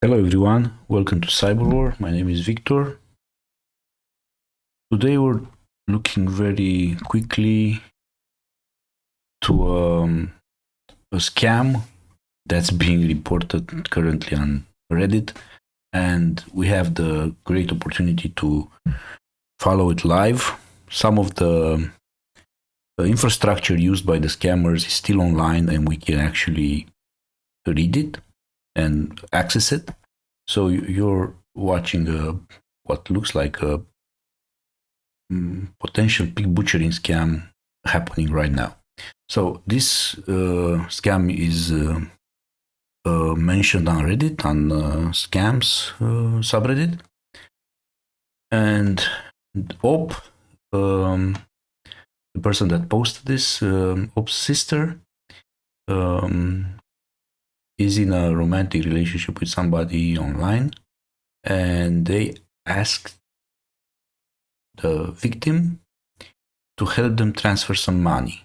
Hello everyone, welcome to Cyberwar. My name is Victor. Today we're looking very quickly to a scam that's being reported currently on Reddit, and we have the great opportunity to follow it live. Some of the infrastructure used by the scammers is still online, and we can actually read it and access it. So you're watching what looks like a potential pig butchering scam happening right now. So this scam is mentioned on Reddit, on scams subreddit, and Op, the person that posted this, Op's sister, is in a romantic relationship with somebody online, and they asked the victim to help them transfer some money.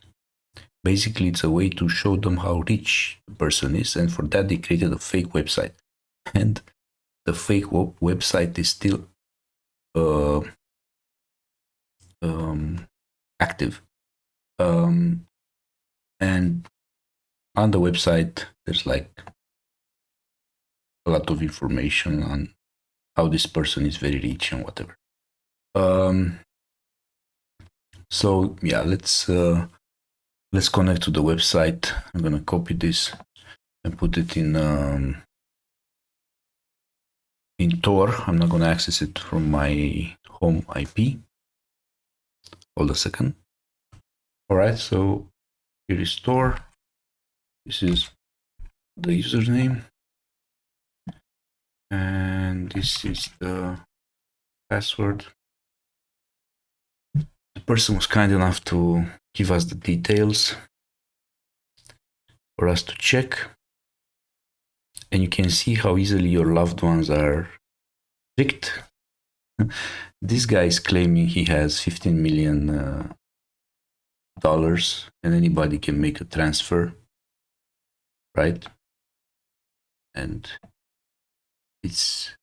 Basically, it's a way to show them how rich the person is, and for that they created a fake website. And the fake website is still active. And on the website, there's like a lot of information on how this person is very rich and whatever. So yeah, let's connect to the website. I'm gonna copy this and put it in Tor. I'm not gonna access it from my home IP. Hold a second. All right, so here is Tor. This is the username, and this is the password. The person was kind enough to give us the details for us to check, and you can see how easily your loved ones are tricked. This guy is claiming he has $15 million and anybody can make a transfer, right? And it's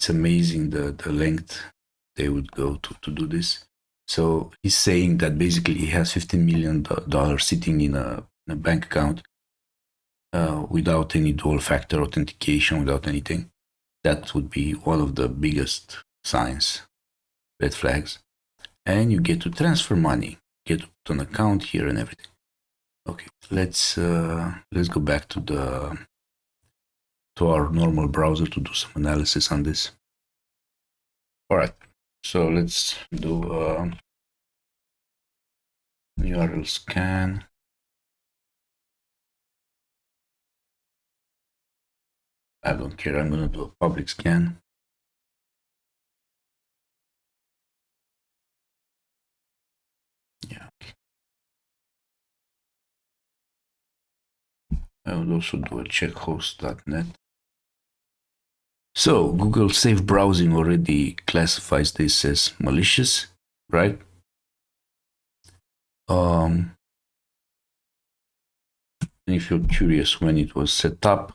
amazing the length they would go to do this. So he's saying that basically he has $15 million sitting in a bank account without any dual factor authentication, without anything. That would be one of the biggest signs, red flags. And you get to transfer money, get to put an account here and everything. Okay, let's go back to our normal browser to do some analysis on this. All right, so let's do URL scan. I don't care, I'm gonna do a public scan. Yeah. I would also do a checkhost.net. So Google Safe Browsing already classifies this as malicious, right? And if you're curious when it was set up,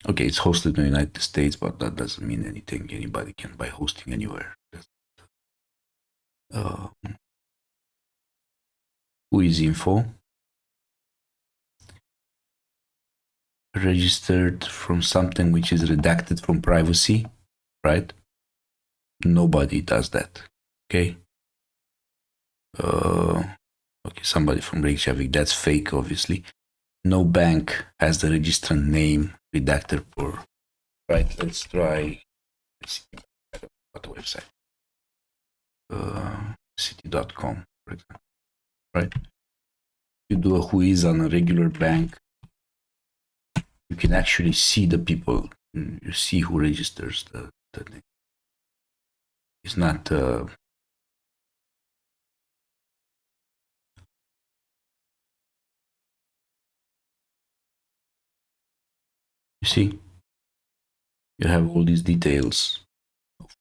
okay, it's hosted in the United States, but that doesn't mean anything. Anybody can buy hosting anywhere. Who is info? Registered from something which is redacted from privacy, right? Nobody does that. Okay. Okay, somebody from Reykjavik. That's fake, obviously. No bank has the registrant name redacted for. Right. Let's try. Let's see what the website. City.com, for example. Right. You do a whois on a regular bank. You can actually see the people. You see who registers the name. It's not. You see, you have all these details of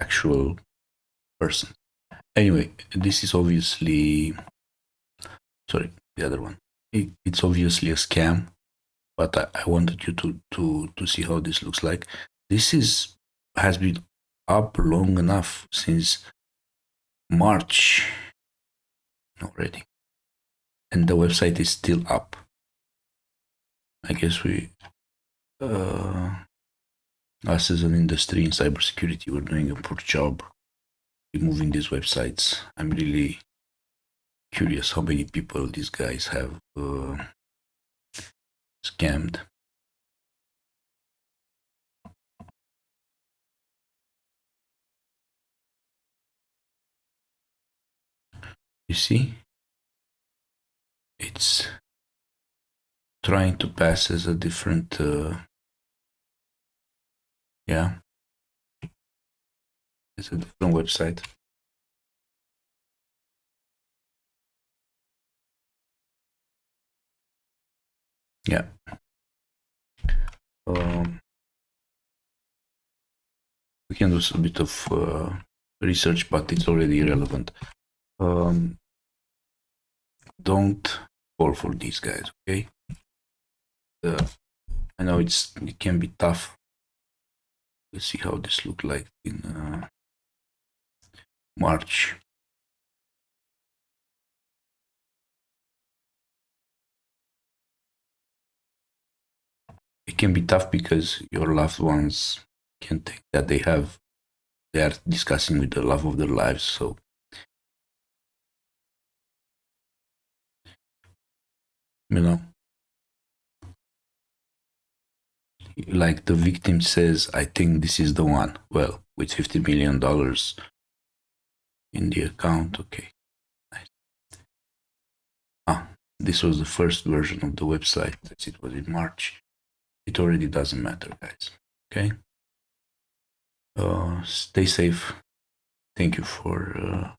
actual person. Anyway, this is obviously, sorry, the other one. It's obviously a scam. but I wanted you to see how this looks like. This has been up long enough, since March already, and the website is still up. I guess us as an industry in cybersecurity, we're doing a poor job removing these websites. I'm really curious how many people these guys have scammed. You see, it's trying to pass as a different, yeah, it's a different website. Yeah. We can do a bit of research, but it's already irrelevant. Don't fall for these guys, okay? I know it can be tough. Let's see how this looked like in March. It can be tough because your loved ones can think that they are discussing with the love of their lives. So, you know, like the victim says, I think this is the one. Well, with $50 million in the account, okay. Nice. This was the first version of the website, as it was in March. It already doesn't matter, guys. Okay. Stay safe. Thank you for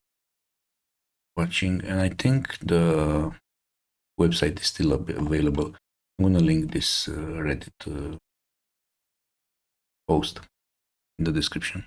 watching. And I think the website is still available. I'm going to link this Reddit post in the description.